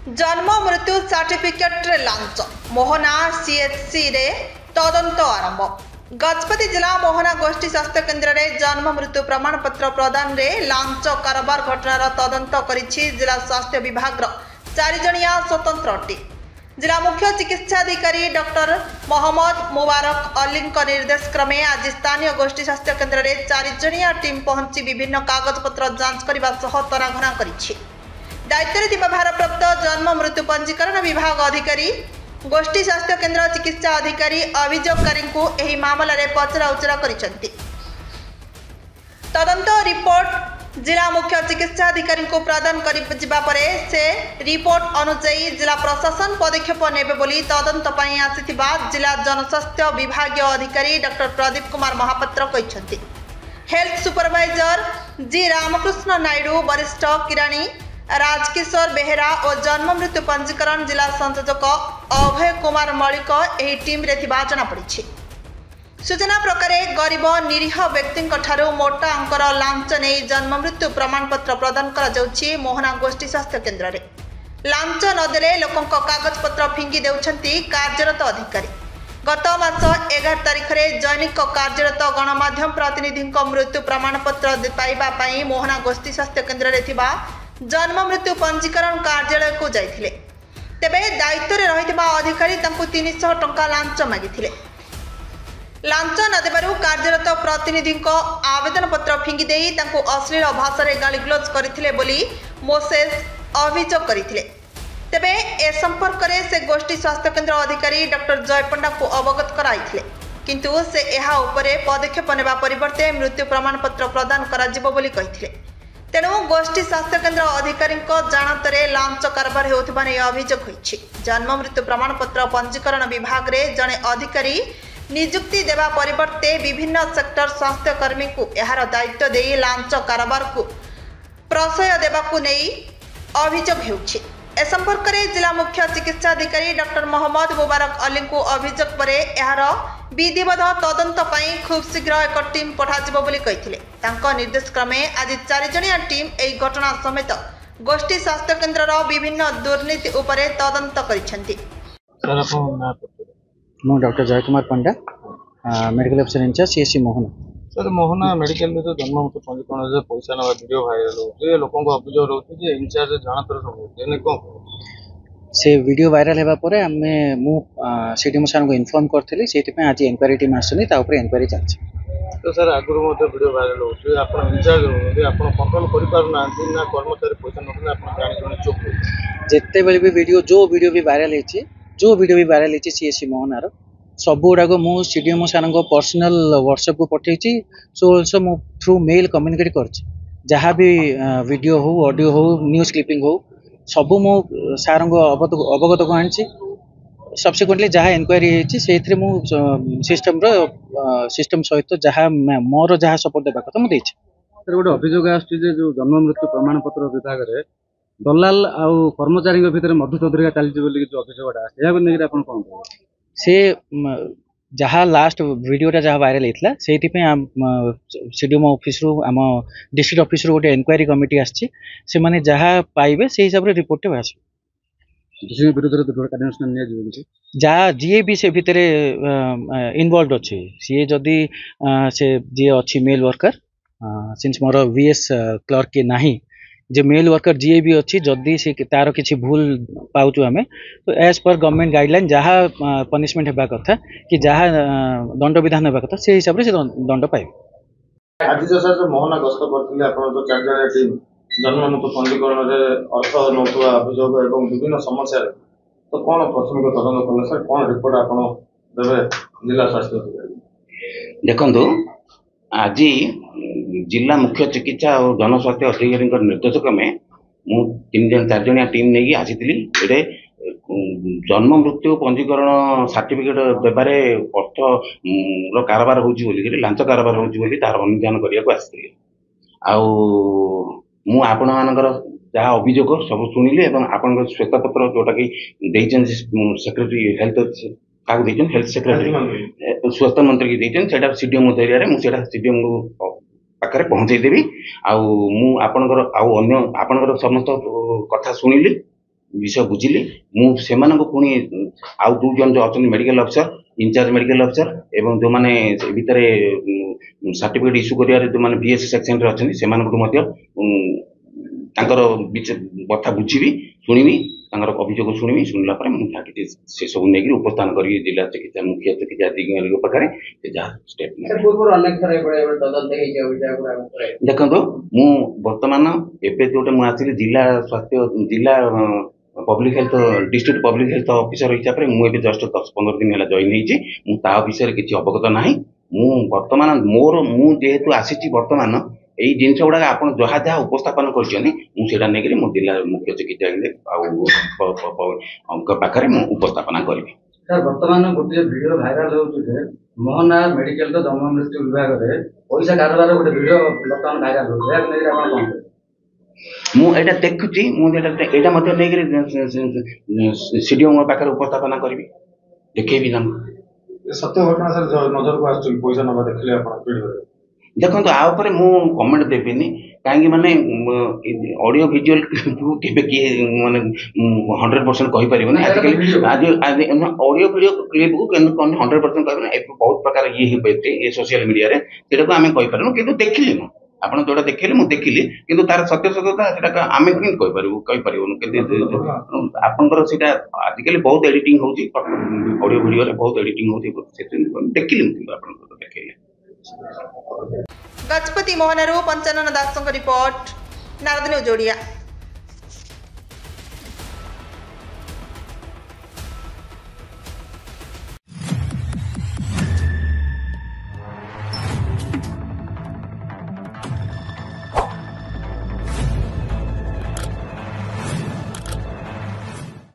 जन्म मृत्यु सर्टिफिकेट रे लांच मोहना सीएचसी रे तदंत आरंभ। गजपति जिला मोहना गोष्ठी स्वास्थ्य केन्द्र रे जन्म मृत्यु प्रमाण पत्र प्रदान रे लांच कारोबार घटनार तदंत करिछि जिला स्वास्थ्य विभाग चारि जणिया स्वतंत्र टीम। जिला मुख्य चिकित्साधिकारी डॉक्टर मोहम्मद मुबारक अली निर्देश क्रमे आज स्थानीय गोष्ठी स्वास्थ्य केन्द्र रे चारि जणिया टीम पहुंची विभिन्न कागजपत्र जांच करने सह तनाघना करिछि। दायित्व भारप्राप्त जन्म मृत्यु पंजीकरण विभाग अधिकारी गोष्ठी स्वास्थ्य केन्द्र चिकित्सा अधिकारी अभियोगकारी को एही मामला रे पचरा उचरा करिसंती। तदंत रिपोर्ट जिला मुख्य चिकित्सा अधिकारी को प्रदान करिबा परे से रिपोर्ट अनुसार जिला प्रशासन पदक्षेप नेबे बोली तदंत पई आसीथिबा जिला जनस्वास्थ्य विभागीय अधिकारी डॉक्टर प्रदीप कुमार महापात्र कहिसंती। Health supervisor G Ramakrishna Naidu, वरिष्ठ किराणी राजकिशोर बेहेरा और जन्म मृत्यु पंजीकरण जिला संयोजक अभय कुमार मलिक एही टीम रे थिबा जना पड़िछि। सूचना प्रकार गरीब निरीह व्यक्ति मोटा अंकर लांच नहीं जन्म मृत्यु प्रमाण पत्र प्रदान करा जाउछि। मोहना गोष्ठी स्वास्थ्य केन्द्र रे लांच नदेले लोकों कागज पत्र फिंगी देउछंती कार्यरत अधिकारी। गत मास 11 तारिख रे दैनिक कार्यरत गणमाध्यम प्रतिनिधि मृत्यु प्रमाण पत्र पाइबा पई मोहना गोष्ठी स्वास्थ्य केन्द्र रे थिबा जन्म मृत्यु पंजीकरण कार्यालय को जाइथिले। तेबे दायित्व रे रहितबा अधिकारी तांकु 300 टंका लांच मागिथिले। लांच न देबारु कार्यरत प्रतिनिधि आवेदन पत्र फिंगी देई तांकु अश्लील भाषा रे गालीगलोज करथिले बोली मोसेस अभियोग करथिले। तेबे ए संपर्क रे से गोष्ठी स्वास्थ्य केन्द्र अधिकारी डॉक्टर जय पंडा को अवगत कराइथिले, किंतु से एहा उपरे पदक्षेप नेबा परिवर्ते मृत्यु प्रमाण पत्र प्रदान करा जिवो बोली कहिथिले। तेणु गोष्ठी स्वास्थ्य केन्द्र अधिकारी जानतरे लांच कारबार होउथिबा नै अभियोग होइछि। जन्म मृत्यु प्रमाण पत्र पंजीकरण विभाग रे जणे अधिकारी नियुक्ति देवा परिवर्ते विभिन्न सेक्टर स्वास्थ्य कर्मी को एहार दायित्व देई लांच कारबार को प्रशय देबाकू नै अभियोग हेउछि। ए संपर्क रे जिला मुख्य चिकित्साधिकारी डॉक्टर मोहम्मद मुबारक अली को अभियोग परे एहार विधिवत तदंत पई खूब शीघ्र एक टीम पठाजिबो बोली कहिथिले। तांको निर्देश क्रमे आज 4 जणिया टीम एही घटना समेत गोष्ठी स्वास्थ्य केन्द्रर विभिन्न दुर्नीति उपरे तदंत करिसेंती। मु doctor Jay Kumar Panda, medical officer incharge CSC Mohana. Sir Mohana medical में जन्म मृत्यु पंजीकरण पैसा ना वीडियो वायरल होचे, लोकों को अभियोग रहउचे जे इंचार्ज जानतर सब होचे ने कोन से वीडियो वायरल हेबा परे हमें मु सीडीएम सर को इन्फॉर्म करथिली। सेति पे आज इंक्वायरी टीम आसनी ता ऊपर इंक्वायरी चलछि। तो सर आगुर मते वीडियो वायरल होचे, आपण इंचार्ज होते आपण कंट्रोल करि पारु ना ना कर्मचारी पैसा नथले आपण जानि जने चुप जेते बेले भी जो वीडियो भी वायरल हेछि सीएससी मोहना रो सब गुड़ाक मु सीडीएम सर को पर्सनल व्हाट्सएप को पठेछि। सो आल्सो मु थ्रू मेल कम्युनिकेट करछि। जहाँ भी वीडियो हो, ऑडियो हो, न्यूज क्लिपिंग हो, सब मु सार को अवगत को आनी। सब्सिक्वेंटली जहाँ इनक्वायरी होती से मु सिस्टम सहित जहाँ मोर जहाँ सपोर्ट देवा कथा मुझे सर गोटे अभियोग आसुची जो जन्म मृत्यु प्रमाण पत्र विभाग में दलाल आउ कर्मचारी भितर मधुचौधरी चलती बोली जो अभियोगटा आसे आप कौन से जहाँ लास्ट वीडियोटा जहाँ वायरल होता से सीडीएम ऑफिस रु आम डिस्ट्रिक्ट ऑफिस रु गोटे इनक्वायरी कमिटी आसी से माने जहाँ पाइबे से हिसाब रे रिपोर्ट आस जहाँ जी भी से भितर इनवॉल्व अच्छे सी जदि से जी अच्छी मेल वर्कर सिंस मोर वीएस क्लर्क के नाही जे मेल वर्कर जी भी अच्छी जदि से तार किसी भूल पाउचु आमे तो एज पर गवर्नमेंट गाइडलाइन जहाँ पनिशमेंट हेबा कथा कि जहाँ दंड विधान हेबा कथा से हिसाब से दंड पाइबे। आज जो सर जो मोहना गस्त करथिले आपण जो 4 जणिया टीम जन्म मृत्यु पंजीकरण रे अर्थ नौतुआ अभियोग एवं विभिन्न समस्या रे तो कोन प्राथमिक तदंत कले सर कोन रिपोर्ट आपण देबे जिला स्वास्थ्य अधिकारी? देखंतु आज जिला मुख्य चिकित्सा और जनस्वास्थ्य अधिकारी निर्देश क्रमे मु 4 जणिया टीम नहीं आसी जन्म मृत्यु पंजीकरण सर्टिफिकेट देबारे अर्थ कारबार होची बोली लांच कारबार होची बोली तार अनुध्यान करिया को आसी मु आपण मानकर जहाँ अभियोग सब शुणिली एवं आपण श्वेतपत्र जोटा कि सेक्रेटरी हेल्थ क्या हेल्थ सेक्रेटरी स्वास्थ्य मंत्री की देखें सीडीएम एरिया मुझे सीडीएम पाखे पहुँचेदेवी आपणकर समस्त कथा शुणिली विषय बुझिली मु पुणी आउ 2 जन जो अच्छा medical officer incharge medical officer एवं जो माने भितर सर्टिफिकेट इश्यू करिया जो माने बीएस सेक्शन रे अछन सेमान को मध्य तांकर कथा बुझिबी सुनिबी तांकर अभियोग सुनिबी सुनला पर मु थाकी से सब नेगी उपस्थान करी जिला चिकित्सा मुख्य चिकित्सा अधिकारी को पाखरे से जा स्टेप सर पूर्व अनेक थरे बड़े तदंत हे जे विषय को देखो मु वर्तमान एबे जोटे मु आसी जिला स्वास्थ्य जिला public health district public health officer हिसाब से मुझे जस्ट 10-15 दिन है जॉइन हो विषय किसी अवगत ना मु वर्तमान मोर मु जेहेतु आसी वर्तमान यही जिनस गुड़ा आप जहाँ जहाँ उपस्थापन कर मो जिला मुख्य चिकित्सा पाखे उपस्थापना करी सर वर्तमान गोटे वीडियो भाइराल होचे मोहना मेडिकल तो जन्म मृत्यु विभाग में पैसा कारोबार गोटे वीडियो वर्तमान भाइराल होचे मुझे देखुची सीडीओ पाखे उपस्थापना करी देखेबी ना सत्य घटना सर नजर को आछुल पैसा नबा देखले आपण वीडियो देखो आ मु कमेंट देविनी कहीं माने ऑडियो विजुअल केबे कि माने 100% कहि परिबो ना आज ऑडियो वीडियो क्लिप को 100% कहबो बहुत प्रकार ये हेबे ए सोशल मीडिया रे सेटा को हमें कहि परनु किंतु देखिली न आपण जोड़ा देखिले मु देखिली किंतु तार सत्य सत्यता सेटा हमें कि कहि परिबो किंतु आपनकर सेटा आजिकली बहुत एडिटिंग होची ऑडियो वीडियो रे बहुत एडिटिंग होची से देखिली किंतु आपण देखिले गजपति मोहनरू पंचानन दास रिपोर्ट नारद न्यूज ओडिया।